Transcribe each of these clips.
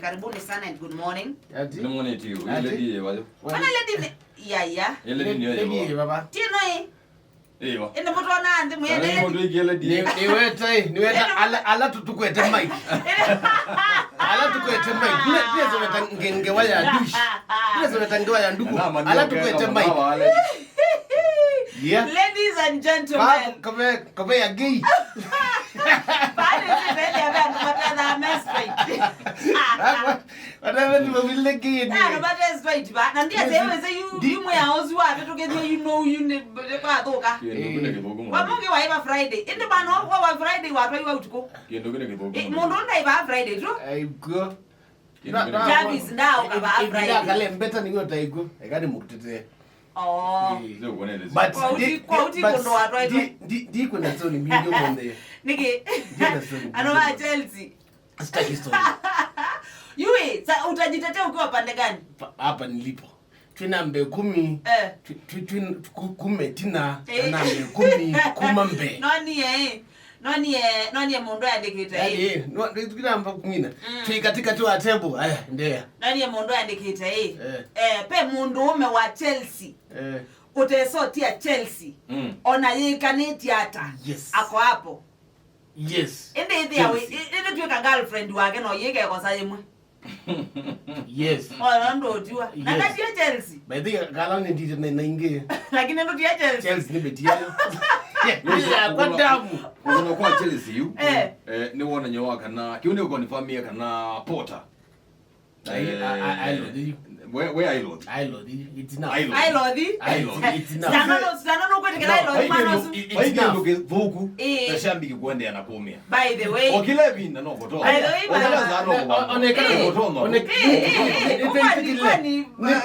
karibuni sana and good morning. Good morning to you. Lady wale. Wana lady ya. Lady ni baba. Tino Ewa. Enda motona ande mwende. Ni mondo igele di. Ni weta ala tutukwete mic. Ala tukwete mic. Pia zometa ngengewa ya dush. Pia zometa ngewa ya ndugu. Ala tukwete mic. Yeah. Ladies and gentlemen. Kome ya gay. Bali siveli abantu batana straight. Whatever ni mabile gay. No bata straight ba. Na ndia seweze you mwe aozu wa betoke you know you ne kwa toka. Wa mungi wa iba Friday. Inde bano wa Friday wa toiwa utuko. Kiendo kile kibogo. Mundu ndaiba Friday tu. Ai go. Javis ndao ka ba Friday. Ida kale mbeta ni ngota igo. Ekani mukutete. Oh. But di kuna soni mingi mwende. Niki. Anova Chelsea. Staki story. Yui, utajitetea ukiwa pande gani? Hapa nilipo. Twinambe 10. Kume tina nambe 10 kumambe. Nani mondo andikita hii. Twinamba 10. Twikatika tu a table. Aya, ndia. Nani mondo andikita hii. Pe munduume wa Chelsea. Utesotia Chelsea. Ona yikaniti hata. Yes. Ako hapo. Yes. Ende tuweka girlfriend wake no yeke kwa sayemwe. Yes. Ndo tiwa. Na kati ya Chelsea. By the gala ni ndite na inge. Lakini ndo tia Chelsea. Chelsea ni betia. Kwa damu. Kwa Chelsea yu. Ni wona nyowa kana kiuni uko ni famia kana Porter. I love you. Where I love? I love you. It's now. I love you. It's now. Sana no kwetekela I love mano. It's now. Ndoke vuku. Tashambiki kwende anakomea. By the way. Okile vinda no koto. Onekana koto no.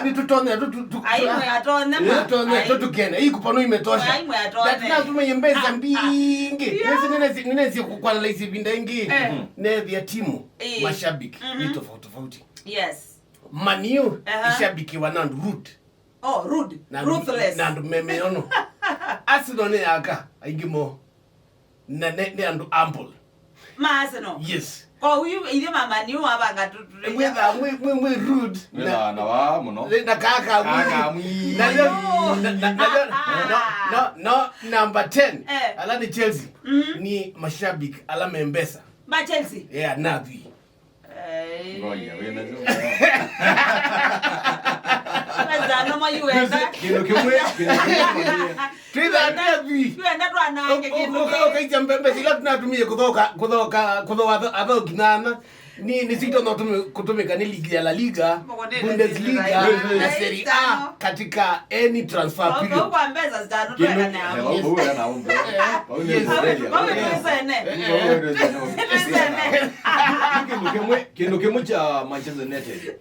Ni tutone tu. Aimwe atone. Tutone tutukene. Hii kupano imetosha. Aimwe atone. Datina tumeyembeza mbingi. Nesi kwa laisi vinda ingi. Ne vya timu. Mashabiki. Ni tofauti. Yes. Maniu ishabikiwa na root. Oh, rude. Ruthless. Na meme ono. Arsenal ne aka igimo. Na ne andu ample. Ma Arsenal. Yes. Kwa huyu ile mama niu abanga tutu. We rude. Na wa muno. Na kaka mwi. No number 10. Ala ni Chelsea. Ni mashabiki ala membesa. Ba Chelsea. Yeah, Navi. Ngoja wewe Unazana mwa yuenda. Kilo kimwe. Twiza Navi. Yuenda tu anange kitu. Kaija mbembe sila tunatumie kudhoka adho kinana. Ni sito na kutumika ni ligi ya La Liga, Bundesliga na Serie A katika any transfer period. Kwa mbeza zitano tu kana. Wewe na umbe. Kendo kimwe cha Manchester United.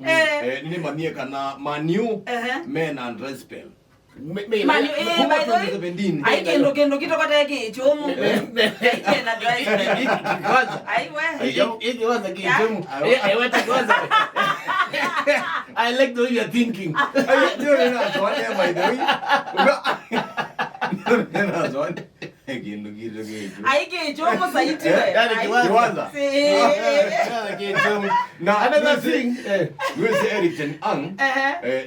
Ni manie kana Manu men and respect. Manu ai kendo kitoka teke chomo. Na drive. Kwanza. Hiki waza kichomo. Wacha kwanza. I like the way you are thinking. Aike chomo saiti we. Kiwanza. Na another thing, Wewe Eriksen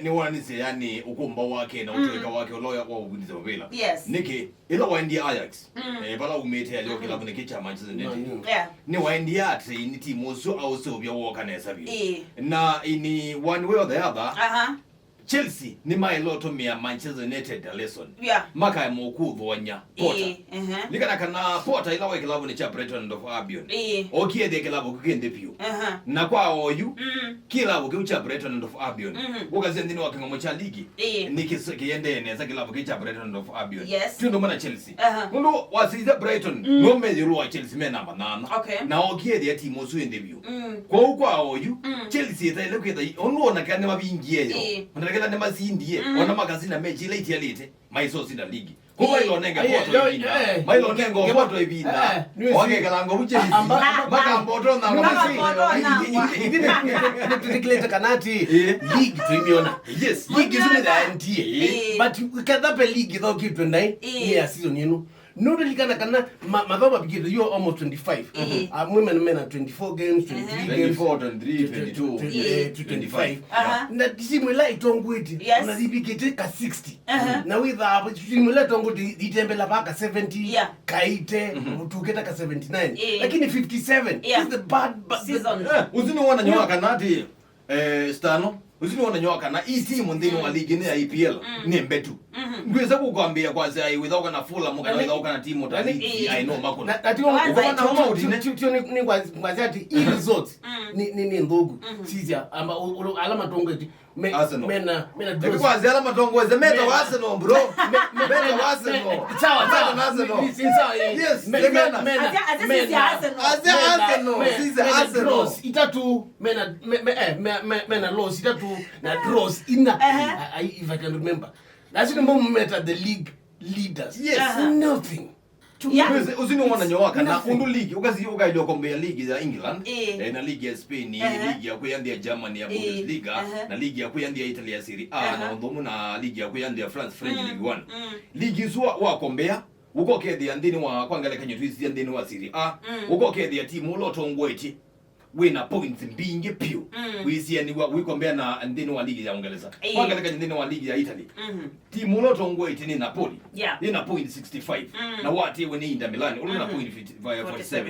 ni wanise yani ukumba wake na utoweka wake uloya kwa ubudiza wabela. Yes. Niki ila waindi Ajax. Bala umete ya leo kilabu ni kicha Manchester United. Yeah. Ni waindi ati ni timu so au so bya woka na sabi. Na ini one way or the other. Chelsea ni mailoto mia Manchester United lesson. Yeah. Maka moku vonya Porter. Nikana kana Porter ila wake kilabu ni cha Brighton of Albion. Okie de kilabu kugende pio. Na kwa oyu kilabu kiucha Brighton of Albion. Wokaze ndini wakingomo cha ligi. Nikiende neza kilabu kicha Brighton of Albion. Tundo mana Chelsea. Mundo wasiza Brighton ngome yiruwa Chelsea me namba 8. Na okie de timu su ende pio. Kwa oyu Chelsea ita ile kweta onona kana mabingie yo. Ndakela ne mazindie ona magazina mechi late late maiso sina ligi kuba ilonenga poto ibinda mailonenga poto ibinda wage kalango uchezi maka mboto na tutikileta kanati league tuimiona. Yes, league is the NTA but ukadhape league though kitu ndai ya season yenu no likana kana madhoba bigito you almost 25 women are 24 games 23 games 23 22 25 na simula itongwiti na dibigite ka 60 na with simula tongwiti itembela paka 70 kaite utuketa ka 79 lakini 57 is the bad season uziniona nyoka kanati stano uziniona nyoka na team ndini wa ligi ya EPL ni mbetu ngweza kukwambia kwanza without na full muka without na team utali I know mako na ati ni kwanza ati hii results ni ndugu sisi ama alama tongwiti mena kwanza alama tongweza meta wa Arsenal bro meta wa Arsenal sawa yes Arsenal itatu mena loss itatu na draws ina if I can remember that's the moment at the league leaders nothing uziniona nyoka na undu ligi ukailo kombea ligi za England na ligi ya Spain ligi ya kuyandia Germany ya Bundesliga na ligi ya kuyandia Italy ya Serie A na ndomo na ligi ya kuyandia France French League 1 ligi zwa wa kombea uko kedi andini wa kwangale kanyo twisi andini wa Serie A uko kedi ya timu lotongweti wina points mbingi pio wisi ni we compare na ndini wa ligi ya Uingereza kwangale kanyo ndini wa ligi ya Italy timu lotongweti ni Napoli ina point 65 na wati we ni Inter Milan ulina point 47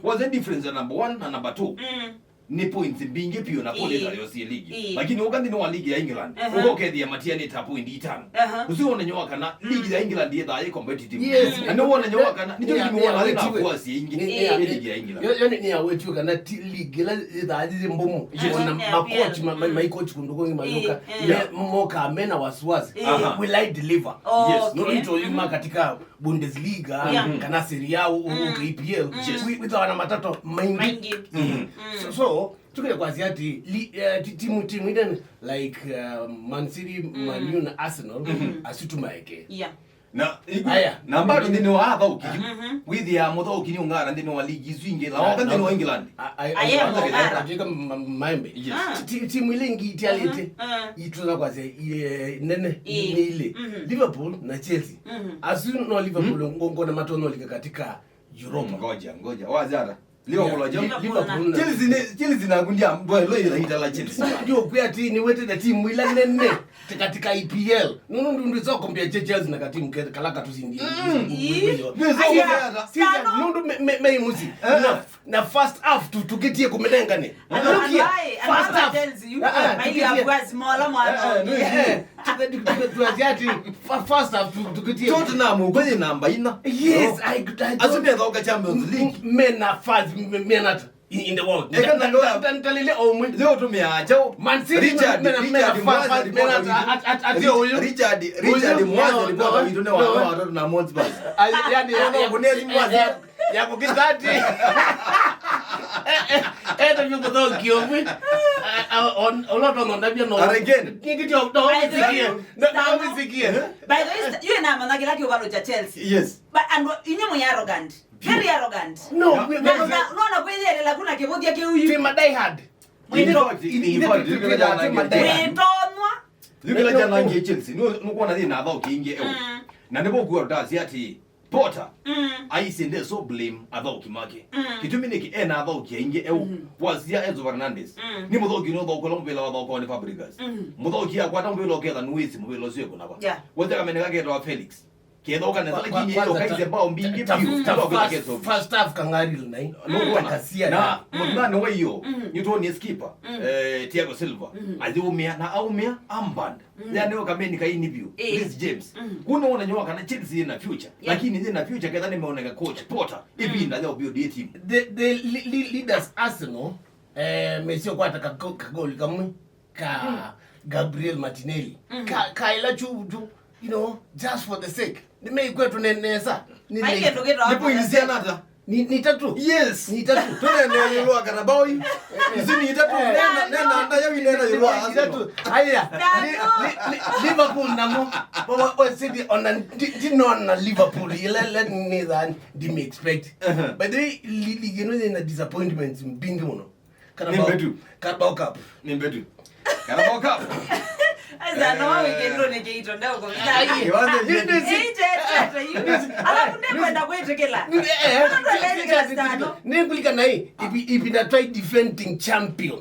was the difference number 1 na number 2 ni points mbingi pio Napoli ya yosi ligi lakini ukandi ni wa ligi ya England uko kedi ya Athiani ta point 5 usione nyoka na ligi ya England ye da competitive and no one nyoka na ndio nimeona wale na kwa si ligi ya England yani ni awetu kana ligi la da mbomo na makochi my coach kunduko mayoka muka amena wasiwasi will I deliver yes no ito yuma katika Bundesliga kana Serie A uko EPL with wana matato maingi so tukile kwa ziati timu iden like Man City Man U na Arsenal asitumaeke na mbado ndino hapa ukiji with ya motho ukini ungara ndino wa ligi zwinge la wakati ndino wa England ajeka maembe timu ile ngiti alete ituna kwa nene ile Liverpool na Chelsea asu no Liverpool ngona matono lika katika Europe ngoja wazara Liverpool Chelsea na kundia mbwe ile hita la Chelsea ndio kwa ni wete na timu ile nene katika EPL nundu ndio kombia Chelsea na katimu kalaka tuzindi nundu muzi na first half tugetie kumedengane first half mai ya bwazi mola mwana tuaziati first half tugetie Tottenham kwenye namba ina yes asubia kwa Champions League mena fast mena in the world ntalile omwe leo tumeacha Man City Richard mwanzo alikuwa vitone wa watoto na Monsbas yani kunezi mwanzo ya kukitati ndio mbodo kiomwe oloto ndabia no again kiki jo do sikia by the way you na managi like ubalo cha Chelsea yes but and inyo arrogant very arrogant no kweli la kuna kibodia ke huyu team die hard Lugela jana nje Chelsea nuko na na about kinge na ndipo kwa dazi ati Potter aisinde so blame about kimake kituminiki na about kinge wazia Enzo Fernandez ni mudhoki no do Colombia wa do kwa Fabregas mudhoki akwa tambelo kela nuisi mubelo sio kuna ba wote kama nigake do Felix kedo kana lakini hiyo kaise bao mbingi first half kangari nai kasia na mwana wa hiyo ni skipper Thiago Silva aliumia na aumia amband yani kameni kaini view Chris James unaona nyoka na Chelsea na future lakini na future kadha nimeona coach Potter hivi ndio build team the leaders Arsenal Messi kwa ataka goal kama ka Gabriel Martinelli ka ila chu you know just for the sake nimei kwetu nenesa nipo ilizia nata ni tatu yes ni tatu tone ndio Carabao hizi ni tatu nenda anda yawi nenda yule tatu haya Liverpool namo what city on na Liverpool let me that dim expect but they you know in a disappointment bingi muno Carabao Cup ni mbetu Carabao Cup Aza no weekend ro nekeito ndao kwa. Alafu ndio kwenda kwetekela. Ni kulika na hii if ina try defending champions.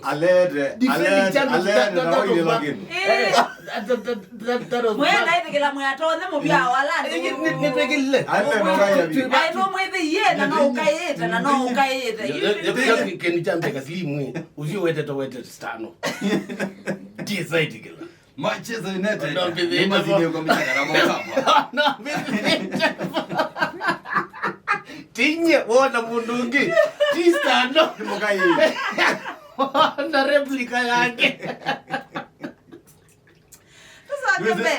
Defending champions. Mwenda itekela mwatonde mubya wala. Ni pekele. Ai no mwede yena na ukaeta na no ukaeta. Yo keni champe kaslimwe. Uzio wete stano. Decide kila. Manchester United. Ni mazidi kwa mchana Moka. No. Tinye wona mundungi. Tistano Moka hii. Na replica yake.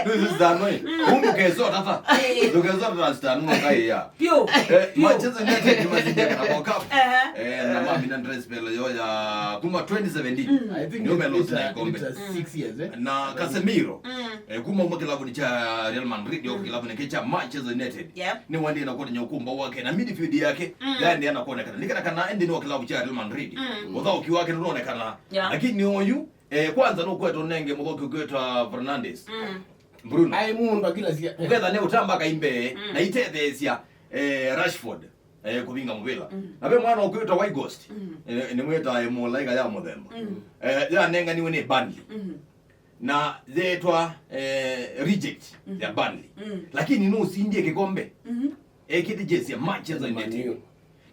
Nuzidano hii. Umbukezo tata. Ndukezo tata stano Moka hii ya. Pio. Manchester United ni mazidi kwa Moka. Na mami na dress pele yo ya kuma 2017. I think it's 6 years na Casemiro kuma mkilabu ni cha Real Madrid yo kilabu ni cha Manchester United ni wandi na kwa nyokumba wake na midfield yake yani anakuonekana nikana kana endi ni kilabu cha Real Madrid wao kiwake unaonekana lakini huyu kwanza no kwetu nenge mudhoki kwetwa Fernandes Bruno ai mundu kila sia uketha ne utamba kaimbe na itethesia Rashford kubinga mubila nabe mwana ukwetwa White Ghost ni mweta mulaiga ya muthemba ya nenga niwe ni Burnley na zetwa reject ya Burnley lakini no sindie kikombe kiti jesi ya Manchester United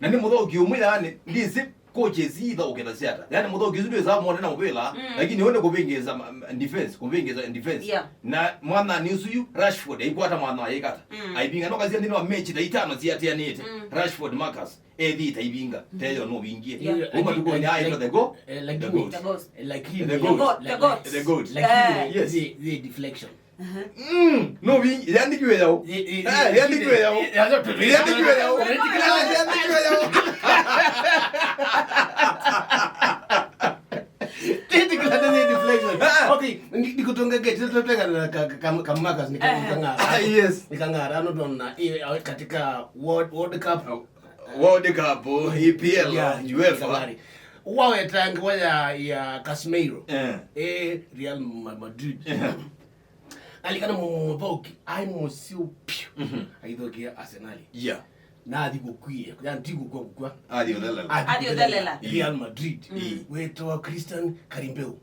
na ni mudhoki umwila yani ndisi coaches either ukenda siata yani mudhoki zidwe za mwana na mubila lakini wende kubingeza defense na mwana ni usuyu Rashford aikwata mwana ayikata aibinga no kazi ndino mechi da itano si Athiani Rashford Marcus thita ibinga teyo no bingie uma tuko ni ayo the go lakini yes the deflection no bingi yani kiwe yao yani kiwe yao okay nikutonga gate tutataka kama Marcus nikangara yes nikangara no donna katika World Cup EPL UEFA wawe tanga ya Casemiro Real Madrid alikana mboki ai mosio pio aithokia Arsenal na adikukwie yani tikukwa adiolela Real Madrid weto Christian Karimpeu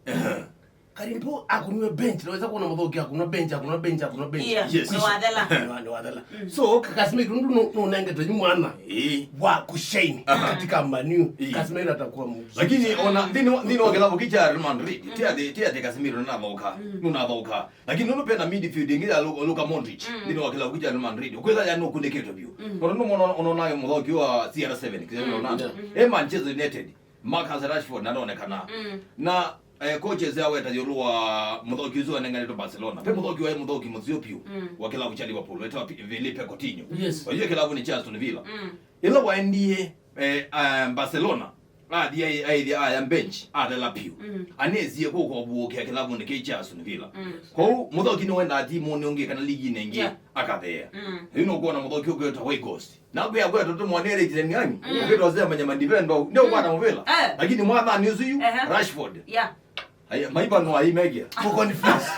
Karimpeu akuniwe bench naweza kuona mboki akuna bench yes no wadala so Casemiro ndo nenge to mwana wa kushine katika manu Casemiro atakuwa mzuri lakini ona ndino wakilabu kicha Real Madrid tia Casemiro na boka lakini unapenda midfield ngira Luka Modric ndino wakilabu kicha Real Madrid ukweza yani ukundeketo bio ono unaona mboki wa CR7 Cristiano Ronaldo Manchester United Marcus Rashford naonekana na coaches yao etajolua mudhoki uzo nengane to Barcelona pe mudhoki wa mudhoki muziopiu wa kilabu cha Liverpool weta Felipe Coutinho kwa hiyo kilabu ni cha Aston Villa ila waendie Barcelona ya bench la piu anezie ko buoke kilabu ni cha Aston Villa kwa mudhoki no wenda timu nionge kana ligi nenge akathea ino kuona mudhoki ukweta White Ghost na kwa kwa toto mwanele kitengani ukweta zema nyama defender ndio kwa na mvela lakini mwana ni uzu Rashford haya maiba no aimegia for confess